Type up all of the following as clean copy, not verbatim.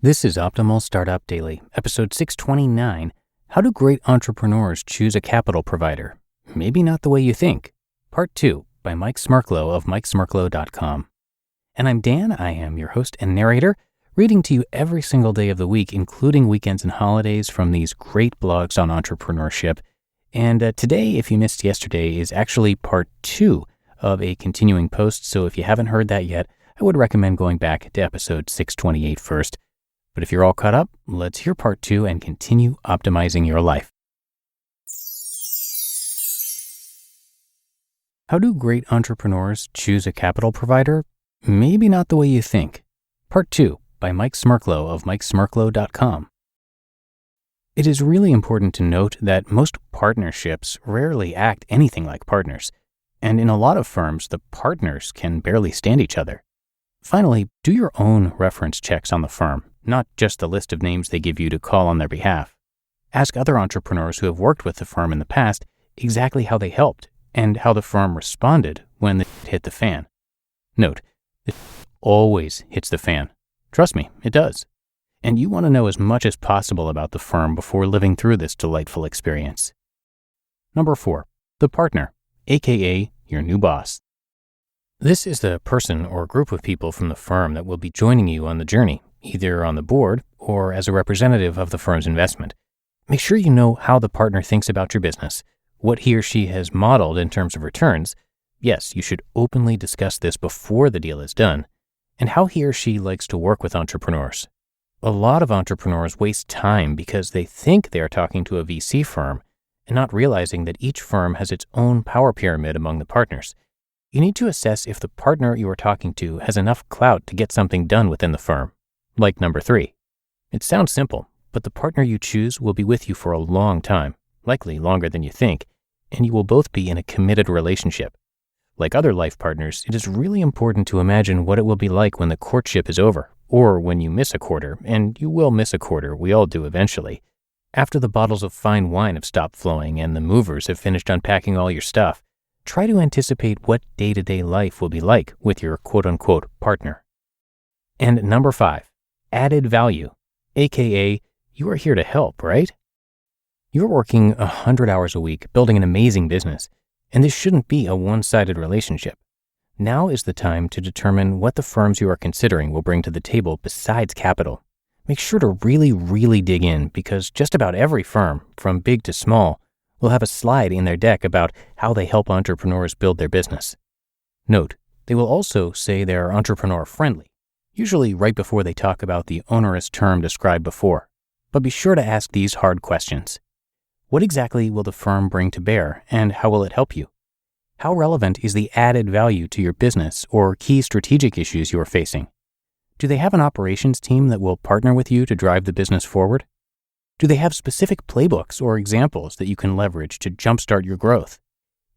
This is Optimal Startup Daily, episode 629, How Do Great Entrepreneurs Choose a Capital Provider? Maybe Not the Way You Think, Part 2 by Mike Smerklo of MikeSmerklo.com. And I'm Dan, I am your host and narrator, reading to you every single day of the week, including weekends and holidays from these great blogs on entrepreneurship. And today, if you missed yesterday, is actually part 2 of a continuing post, so if you haven't heard that yet, I would recommend going back to episode 628 first. But if you're all caught up, let's hear part 2 and continue optimizing your life. How do great entrepreneurs choose a capital provider? Maybe not the way you think. Part 2 by Mike Smerklo of MikeSmerklo.com. It is really important to note that most partnerships rarely act anything like partners, and in a lot of firms, the partners can barely stand each other. Finally, do your own reference checks on the firm, not just the list of names they give you to call on their behalf. Ask other entrepreneurs who have worked with the firm in the past exactly how they helped and how the firm responded when it hit the fan. Note, it always hits the fan. Trust me, it does. And you want to know as much as possible about the firm before living through this delightful experience. Number 4, the partner, aka your new boss. This is the person or group of people from the firm that will be joining you on the journey, either on the board or as a representative of the firm's investment. Make sure you know how the partner thinks about your business, what he or she has modeled in terms of returns. Yes, you should openly discuss this before the deal is done, and how he or she likes to work with entrepreneurs. A lot of entrepreneurs waste time because they think they are talking to a VC firm and not realizing that each firm has its own power pyramid among the partners. You need to assess if the partner you are talking to has enough clout to get something done within the firm. Like number 3. It sounds simple, but the partner you choose will be with you for a long time, likely longer than you think, and you will both be in a committed relationship. Like other life partners, it is really important to imagine what it will be like when the courtship is over, or when you miss a quarter, and you will miss a quarter, we all do eventually. After the bottles of fine wine have stopped flowing and the movers have finished unpacking all your stuff, try to anticipate what day-to-day life will be like with your quote-unquote partner. And number 5, added value, aka you are here to help, right? You're working 100 hours a week building an amazing business, and this shouldn't be a one-sided relationship. Now is the time to determine what the firms you are considering will bring to the table besides capital. Make sure to really dig in, because just about every firm, from big to small, will have a slide in their deck about how they help entrepreneurs build their business. Note, they will also say they are entrepreneur-friendly, usually right before they talk about the onerous term described before. But be sure to ask these hard questions. What exactly will the firm bring to bear, and how will it help you? How relevant is the added value to your business or key strategic issues you are facing? Do they have an operations team that will partner with you to drive the business forward? Do they have specific playbooks or examples that you can leverage to jumpstart your growth?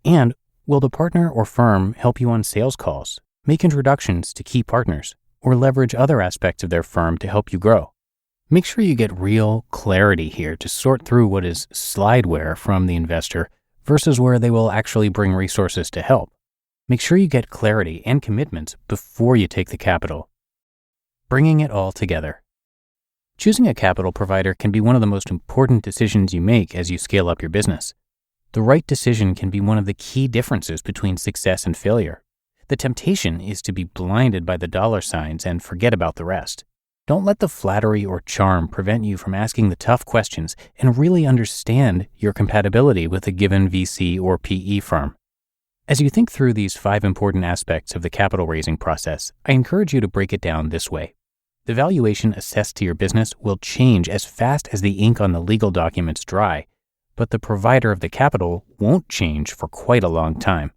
And will the partner or firm help you on sales calls, make introductions to key partners, or leverage other aspects of their firm to help you grow? Make sure you get real clarity here to sort through what is slideware from the investor versus where they will actually bring resources to help. Make sure you get clarity and commitments before you take the capital. Bringing it all together. Choosing a capital provider can be one of the most important decisions you make as you scale up your business. The right decision can be one of the key differences between success and failure. The temptation is to be blinded by the dollar signs and forget about the rest. Don't let the flattery or charm prevent you from asking the tough questions and really understand your compatibility with a given VC or PE firm. As you think through these 5 important aspects of the capital raising process, I encourage you to break it down this way. The valuation assessed to your business will change as fast as the ink on the legal documents dry, but the provider of the capital won't change for quite a long time.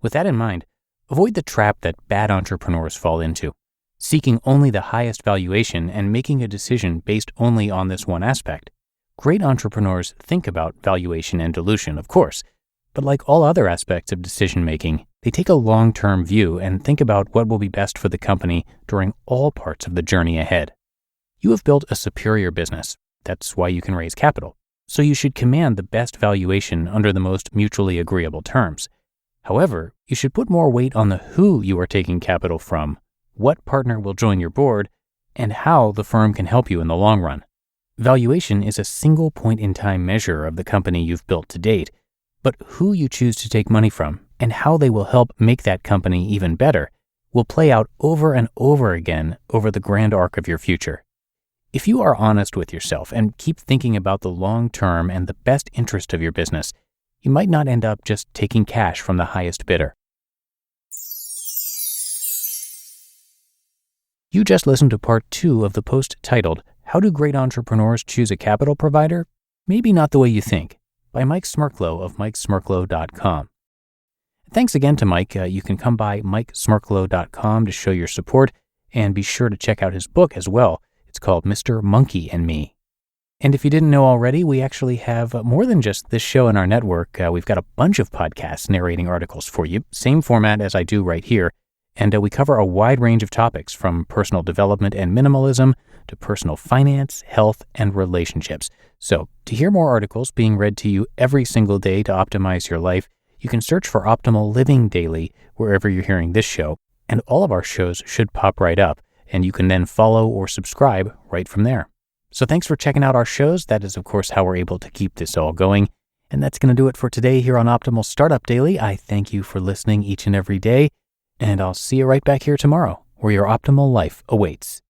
With that in mind, avoid the trap that bad entrepreneurs fall into, seeking only the highest valuation and making a decision based only on this one aspect. Great entrepreneurs think about valuation and dilution, of course, but like all other aspects of decision-making, they take a long-term view and think about what will be best for the company during all parts of the journey ahead. You have built a superior business. That's why you can raise capital. So you should command the best valuation under the most mutually agreeable terms. However, you should put more weight on the who you are taking capital from, what partner will join your board, and how the firm can help you in the long run. Valuation is a single point-in-time measure of the company you've built to date, but who you choose to take money from and how they will help make that company even better will play out over and over again over the grand arc of your future. If you are honest with yourself and keep thinking about the long term and the best interest of your business, you might not end up just taking cash from the highest bidder. You just listened to part 2 of the post titled, How Do Great Entrepreneurs Choose a Capital Provider? Maybe Not the Way You Think, by Mike Smerklo of MikeSmerklo.com. Thanks again to Mike. You can come by MikeSmerklo.com to show your support, and be sure to check out his book as well. It's called Mr. Monkey and Me. And if you didn't know already, we actually have more than just this show in our network. We've got a bunch of podcasts narrating articles for you, same format as I do right here. And we cover a wide range of topics from personal development and minimalism to personal finance, health, and relationships. So to hear more articles being read to you every single day to optimize your life, you can search for Optimal Living Daily wherever you're hearing this show, and all of our shows should pop right up, and you can then follow or subscribe right from there. So thanks for checking out our shows. That is, of course, how we're able to keep this all going. And that's going to do it for today here on Optimal Startup Daily. I thank you for listening each and every day, and I'll see you right back here tomorrow, where your optimal life awaits.